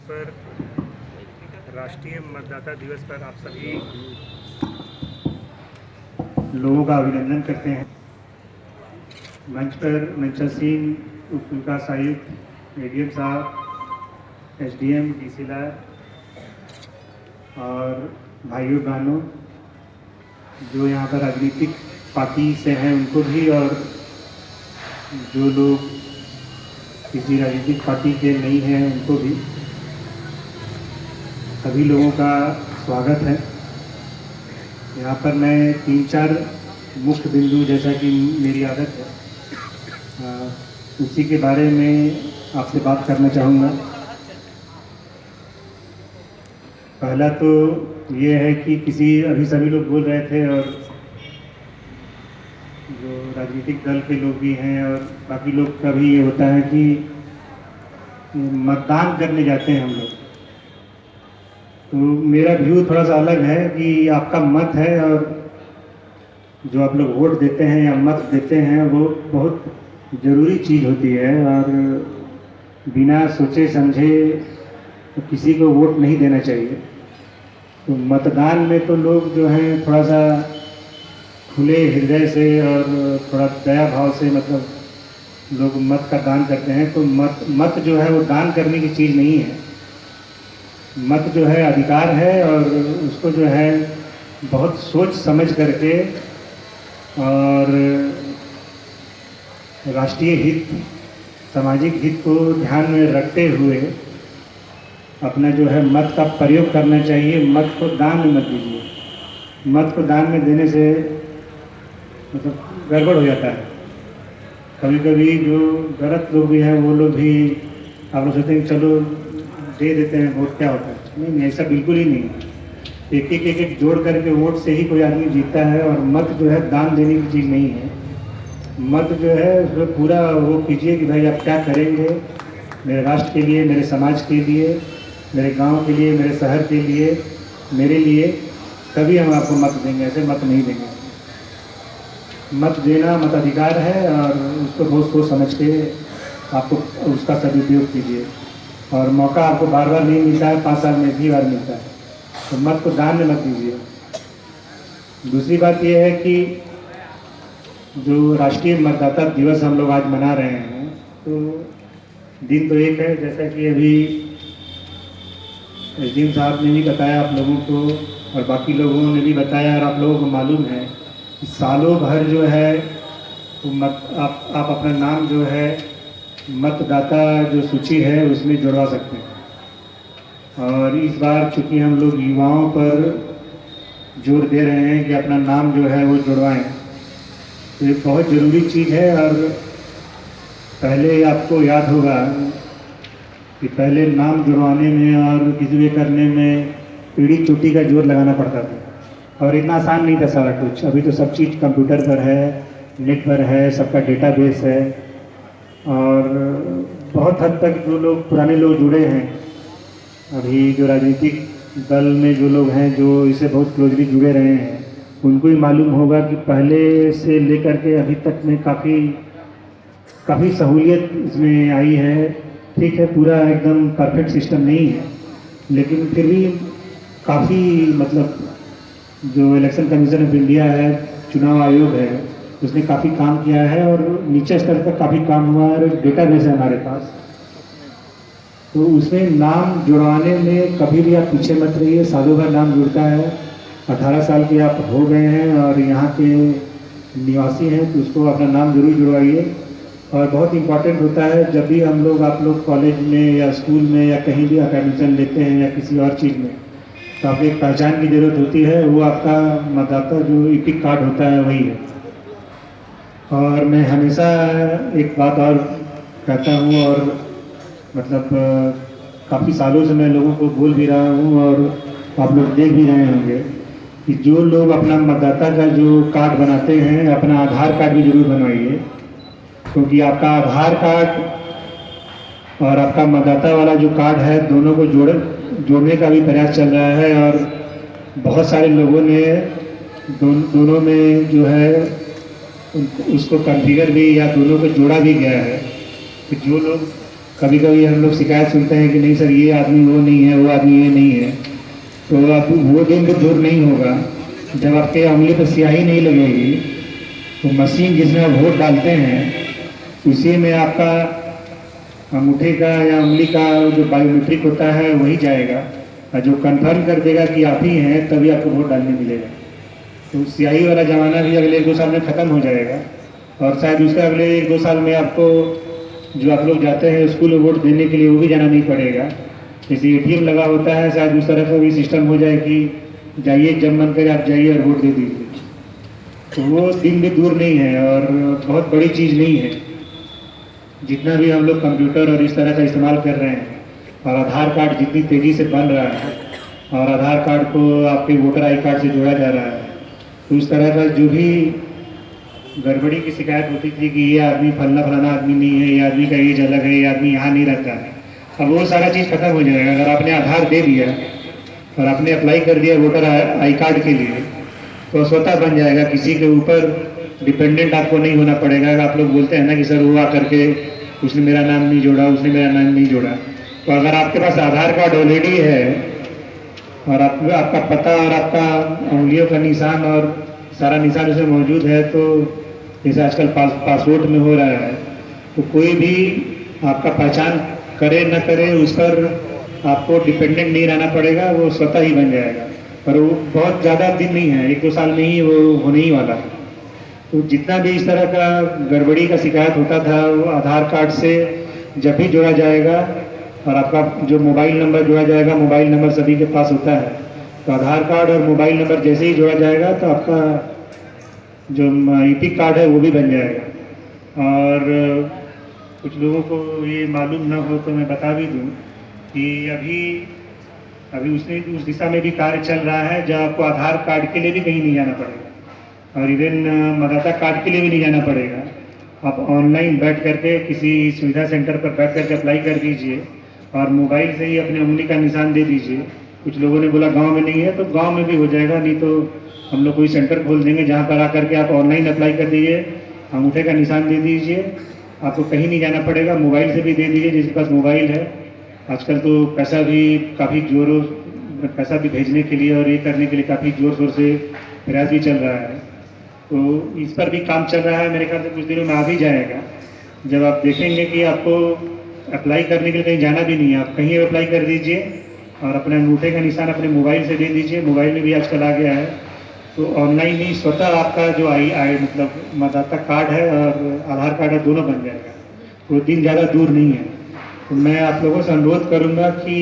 पर राष्ट्रीय मतदाता दिवस पर आप सभी लोगों का अभिनंदन करते हैं। मंच पर मंचासीन उप विकास आयुक्त, एडीएम साहब, एसडीएम, डीसीलआर और भाइयों बहनों जो यहाँ पर राजनीतिक पार्टी से हैं उनको भी, और जो लोग किसी राजनीतिक पार्टी के नहीं हैं उनको भी, सभी लोगों का स्वागत है। यहाँ पर मैं 3-4 मुख्य बिंदु, जैसा कि मेरी आदत है, उसी के बारे में आपसे बात करना चाहूँगा। पहला तो ये है कि अभी सभी लोग बोल रहे थे, और जो राजनीतिक दल के लोग भी हैं और बाकी लोग का भी ये होता है कि मतदान करने जाते हैं हम लोग। तो मेरा व्यू थोड़ा सा अलग है कि आपका मत है, और जो आप लोग वोट देते हैं या मत देते हैं वो बहुत ज़रूरी चीज़ होती है, और बिना सोचे समझे तो किसी को वोट नहीं देना चाहिए। तो मतदान में तो लोग जो हैं थोड़ा सा खुले हृदय से और थोड़ा दया भाव से मतलब लोग मत का दान करते हैं। तो मत जो है वो दान करने की चीज़ नहीं है। मत जो है अधिकार है, और उसको जो है बहुत सोच समझ करके और राष्ट्रीय हित, सामाजिक हित को ध्यान में रखते हुए अपना जो है मत का प्रयोग करना चाहिए। मत को दान में मत दीजिए। मत को दान में देने से मतलब गड़बड़ हो जाता है। कभी कभी जो गलत लोग भी हैं वो लोग भी आप लोग सोचते हैं चलो दे देते हैं वोट, क्या होता है। नहीं, ऐसा बिल्कुल ही नहीं है। एक जोड़ करके वोट से ही कोई आदमी जीतता है, और मत जो है दान देने की चीज़ नहीं है। मत जो है उसमें पूरा वो कीजिए कि भाई आप क्या करेंगे मेरे राष्ट्र के लिए, मेरे समाज के लिए, मेरे गांव के लिए, मेरे शहर के लिए, मेरे लिए, तभी हम आपको मत देंगे। ऐसे मत नहीं देंगे। मत देना मत अधिकार है, और उसको बहुत सोच समझ के आपको उसका सदुपयोग कीजिए। और मौका आपको बार बार नहीं मिलता है, 5 साल में एक ही बार मिलता है। तो मत को दान में मत दीजिए। दूसरी बात यह है कि जो राष्ट्रीय मतदाता दिवस हम लोग आज मना रहे हैं, तो दिन तो एक है, जैसा कि अभी एसडीएम साहब ने भी बताया आप लोगों को, और बाकी लोगों ने भी बताया, और आप लोगों को मालूम है कि सालों भर जो है तो आप अपना नाम जो है मतदाता जो सूची है उसमें जुड़वा सकते हैं। और इस बार चूँकि हम लोग युवाओं पर जोर दे रहे हैं कि अपना नाम जो है वो जुड़वाएं, तो ये बहुत ज़रूरी चीज़ है। और पहले आपको याद होगा कि पहले नाम जुड़वाने में और किसी भी करने में पीढ़ी चोटी का जोर लगाना पड़ता था, और इतना आसान नहीं था सारा कुछ। अभी तो सब चीज़ कंप्यूटर पर है, नेट पर है, सबका डेटाबेस है, और बहुत हद तक जो लोग पुराने लोग जुड़े हैं, अभी जो राजनीतिक दल में जो लोग हैं जो इससे बहुत क्लोजली जुड़े रहे हैं, उनको ही मालूम होगा कि पहले से लेकर के अभी तक में काफ़ी सहूलियत इसमें आई है। ठीक है, पूरा एकदम परफेक्ट सिस्टम नहीं है, लेकिन फिर भी काफ़ी मतलब जो इलेक्शन कमीशन ऑफ इंडिया है, चुनाव आयोग है, उसने काफ़ी काम किया है, और नीचे स्तर पर काफ़ी काम हुआ है। और डेटाबेस है हमारे पास, तो उसमें नाम जुड़वाने में कभी भी आप पीछे मत रहिए। सालों भर नाम जुड़ता है। 18 साल के आप हो गए हैं और यहाँ के निवासी हैं, तो उसको अपना नाम जरूर जुड़वाइए। और बहुत इम्पॉर्टेंट होता है, जब भी आप लोग कॉलेज में या स्कूल में या कहीं भी एडमिशन लेते हैं या किसी और चीज़ में, तो आपको एक पहचान की ज़रूरत होती है। वो आपका मतदाता जो इपिक कार्ड होता है वही है। और मैं हमेशा एक बात और कहता हूँ, और मतलब काफ़ी सालों से मैं लोगों को बोल भी रहा हूँ, और आप लोग देख भी रहे होंगे कि जो लोग अपना मतदाता का जो कार्ड बनाते हैं, अपना आधार कार्ड भी जरूर बनवाइए। क्योंकि आपका आधार कार्ड और आपका मतदाता वाला जो कार्ड है, दोनों को जोड़ने का भी प्रयास चल रहा है, और बहुत सारे लोगों ने दोनों में जो है उसको कॉन्फ़िगर भी या दोनों को जोड़ा भी गया है। तो जो लोग कभी कभी हम लोग शिकायत सुनते हैं कि नहीं सर ये आदमी वो नहीं है, वो आदमी ये नहीं है। तो अब वो दिन भी दूर नहीं होगा जब आपके उंगली पर स्याही नहीं लगेगी, तो मशीन जिसमें आप वोट डालते हैं उसी में आपका अंगूठे का या उंगली का जो बायोमेट्रिक होता है वही जाएगा, और जो कंफर्म कर देगा कि आप ही हैं तभी आपको वोट डालने मिलेगा। तो स्याही वाला ज़माना भी अगले 1-2 साल में ख़त्म हो जाएगा, और शायद उसके अगले 1-2 साल में आपको जो आप लोग जाते हैं स्कूल में वोट देने के लिए वो भी जाना नहीं पड़ेगा। जैसे ATM लगा होता है, शायद उस तरह का भी सिस्टम हो जाए कि जाइए जब मन करे आप जाइए और वोट दे दीजिए। तो वो दिन भी दूर नहीं है और बहुत बड़ी चीज़ नहीं है। जितना भी हम लोग कंप्यूटर और इस तरह का इस्तेमाल कर रहे हैं, और आधार कार्ड जितनी तेज़ी से बन रहा है, और आधार कार्ड को आपके वोटर आई कार्ड से जोड़ा जा रहा है, तो उस तरह का जो भी गड़बड़ी की शिकायत होती थी कि ये आदमी फलाना आदमी नहीं है, ये आदमी का एज अलग है, ये आदमी यहाँ नहीं रहता है, अब वो सारा चीज़ खत्म हो जाएगा। अगर आपने आधार दे दिया और आपने अप्लाई कर दिया वोटर आई कार्ड के लिए, तो स्वतः बन जाएगा, किसी के ऊपर डिपेंडेंट आपको नहीं होना पड़ेगा। अगर आप लोग बोलते हैं ना कि सर वो आकर के उसने मेरा नाम नहीं जोड़ा, उसने मेरा नाम नहीं जोड़ा, तो अगर आपके पास आधार कार्ड ऑलरेडी है और आपका पता और आपका उंगलियों का निशान और सारा निशान उसमें मौजूद है, तो जैसे आजकल पासपोर्ट में हो रहा है, तो कोई भी आपका पहचान करे न करे उस पर आपको डिपेंडेंट नहीं रहना पड़ेगा, वो स्वतः ही बन जाएगा। पर वो बहुत ज़्यादा दिन नहीं है, 1-2 साल में ही वो होने ही वाला है। तो जितना भी इस तरह का गड़बड़ी का शिकायत होता था, वो आधार कार्ड से जब भी जोड़ा जाएगा और आपका जो मोबाइल नंबर जोड़ा जाएगा, मोबाइल नंबर सभी के पास होता है, तो आधार कार्ड और मोबाइल नंबर जैसे ही जोड़ा जाएगा तो आपका जो EPIC कार्ड है वो भी बन जाएगा। और कुछ लोगों को ये मालूम ना हो तो मैं बता भी दूं कि अभी उस दिशा में भी कार्य चल रहा है, जहाँ आपको आधार कार्ड के लिए भी कहीं नहीं जाना पड़ेगा, और इवन मतदाता कार्ड के लिए भी नहीं जाना पड़ेगा। आप ऑनलाइन बैठ करके किसी सुविधा सेंटर पर बैठ करके अप्लाई कर दीजिए और मोबाइल से ही अपने उंगली का निशान दे दीजिए। कुछ लोगों ने बोला गांव में नहीं है, तो गांव में भी हो जाएगा, नहीं तो हम लोग कोई सेंटर खोल देंगे जहां पर आकर के आप ऑनलाइन अप्लाई कर दीजिए, अंगूठे का निशान दे दीजिए, आपको कहीं नहीं जाना पड़ेगा। मोबाइल से भी दे दीजिए जिसके पास मोबाइल है। आजकल तो पैसा भी भेजने के लिए और ये करने के लिए काफ़ी ज़ोर शोर से प्रयास भी चल रहा है, तो इस पर भी काम चल रहा है। मेरे ख्याल से कुछ दिनों में आ भी जाएगा, जब आप देखेंगे कि आपको अप्लाई करने के लिए कहीं जाना भी नहीं है, आप कहीं अप्लाई कर दीजिए और अपने अंगूठे का निशान अपने मोबाइल से दे दीजिए। मोबाइल में भी आजकल आ गया है, तो ऑनलाइन ही स्वतः आपका जो मतलब मतदाता कार्ड है और आधार कार्ड है, दोनों बन जाएगा। वो दिन ज़्यादा दूर नहीं है। तो मैं आप लोगों से अनुरोध करूंगा कि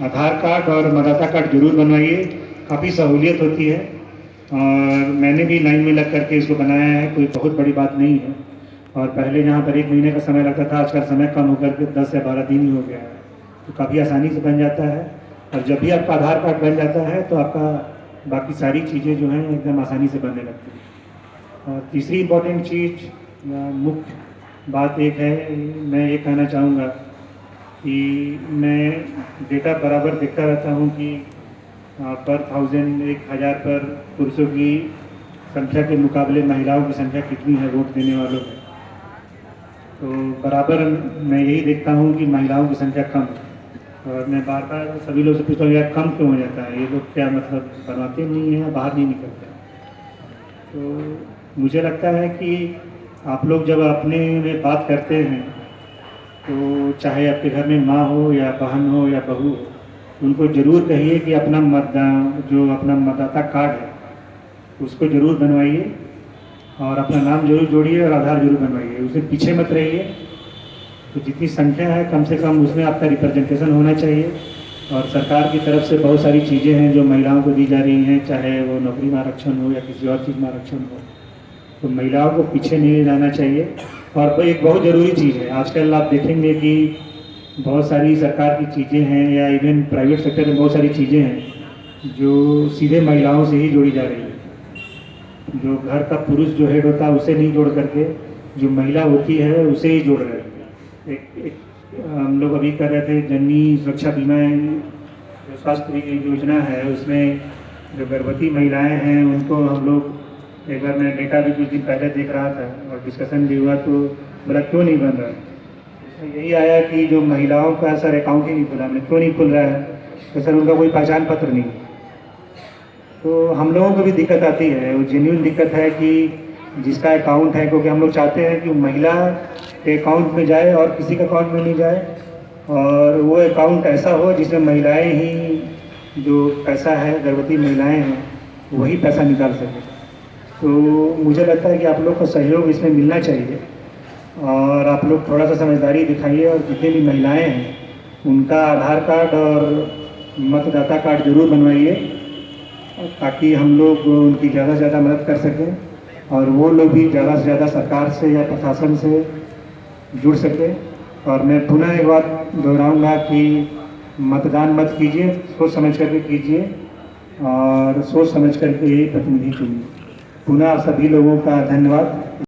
आधार कार्ड और मतदाता कार्ड जरूर बनवाइए, काफ़ी सहूलियत होती है, और मैंने भी लाइन में लग करके इसको बनाया है, कोई बहुत बड़ी बात नहीं है। और पहले जहाँ पर 1 महीने का समय लगता था, आजकल समय कम होकर के 10 या 12 दिन ही हो गया है, तो काफ़ी आसानी से बन जाता है। और जब भी आपका आधार कार्ड बन जाता है तो आपका बाकी सारी चीज़ें जो हैं एकदम आसानी से बनने लगती हैं। और तीसरी इम्पॉर्टेंट चीज़ या मुख्य बात एक है, मैं ये कहना चाहूँगा कि मैं डेटा बराबर देखता रहता हूँ कि पर 1000 पर पुरुषों की संख्या के मुकाबले महिलाओं की संख्या कितनी है वोट देने वालों में। तो बराबर मैं यही देखता हूँ कि महिलाओं की संख्या कम है, और मैं बार बार सभी लोग से पूछता हूँ यार कम क्यों हो जाता है, ये लोग क्या मतलब बनवाते नहीं हैं, बाहर नहीं निकलते। तो मुझे लगता है कि आप लोग जब अपने में बात करते हैं, तो चाहे आपके घर में माँ हो या बहन हो या बहू हो, उनको ज़रूर कहिए कि अपना अपना मतदाता कार्ड है उसको ज़रूर बनवाइए, और अपना नाम जरूर जोड़िए और आधार जरूर बनवाइए, उससे पीछे मत रहिए। तो जितनी संख्या है कम से कम उसमें आपका रिप्रेजेंटेशन होना चाहिए। और सरकार की तरफ से बहुत सारी चीज़ें हैं जो महिलाओं को दी जा रही हैं, चाहे वो नौकरी में आरक्षण हो या किसी और चीज़ में आरक्षण हो, तो महिलाओं को पीछे नहीं जाना चाहिए। और एक बहुत ज़रूरी चीज़ है, आजकल आप देखेंगे कि बहुत सारी सरकार की चीज़ें हैं या इवन प्राइवेट सेक्टर में बहुत सारी चीज़ें हैं जो सीधे महिलाओं से ही जोड़ी जा रही है। जो घर का पुरुष जो हेड होता है उसे नहीं जोड़ करके जो महिला होती है उसे ही जोड़ रहे हैं। एक हम लोग अभी कर रहे थे जननी सुरक्षा बीमा जो स्वास्थ्य योजना है, उसमें जो गर्भवती महिलाएं हैं उनको हम लोग एक बार मैं डेटा भी कुछ दिन पहले देख रहा था और डिस्कशन भी हुआ, तो बोला क्यों नहीं बन रहा है। यही आया कि जो महिलाओं का सर अकाउंट ही नहीं खुला, हमने क्यों नहीं खुल रहा है, तो सर उनका कोई पहचान पत्र नहीं। तो हम लोगों को भी दिक्कत आती है, वो जेन्युइन दिक्कत है कि जिसका अकाउंट है, क्योंकि हम लोग चाहते हैं कि महिला के अकाउंट में जाए और किसी के अकाउंट में नहीं जाए, और वो अकाउंट ऐसा हो जिसमें महिलाएं ही जो पैसा है, गर्भवती महिलाएं हैं वही पैसा निकाल सकें। तो मुझे लगता है कि आप लोग का सहयोग इसमें मिलना चाहिए, और आप लोग थोड़ा सा समझदारी दिखाइए, और जितनी भी महिलाएं हैं उनका आधार कार्ड और मतदाता कार्ड जरूर बनवाइए, ताकि हम लोग उनकी ज़्यादा से ज़्यादा मदद कर सकें, और वो लोग भी ज़्यादा से ज़्यादा सरकार से या प्रशासन से जुड़ सकें। और मैं पुनः एक बात दोहराऊंगा कि मतदान मत कीजिए, सोच समझ करके कीजिए, और सोच समझ करके ही प्रतिनिधि चुनिए। पुनः सभी लोगों का धन्यवाद।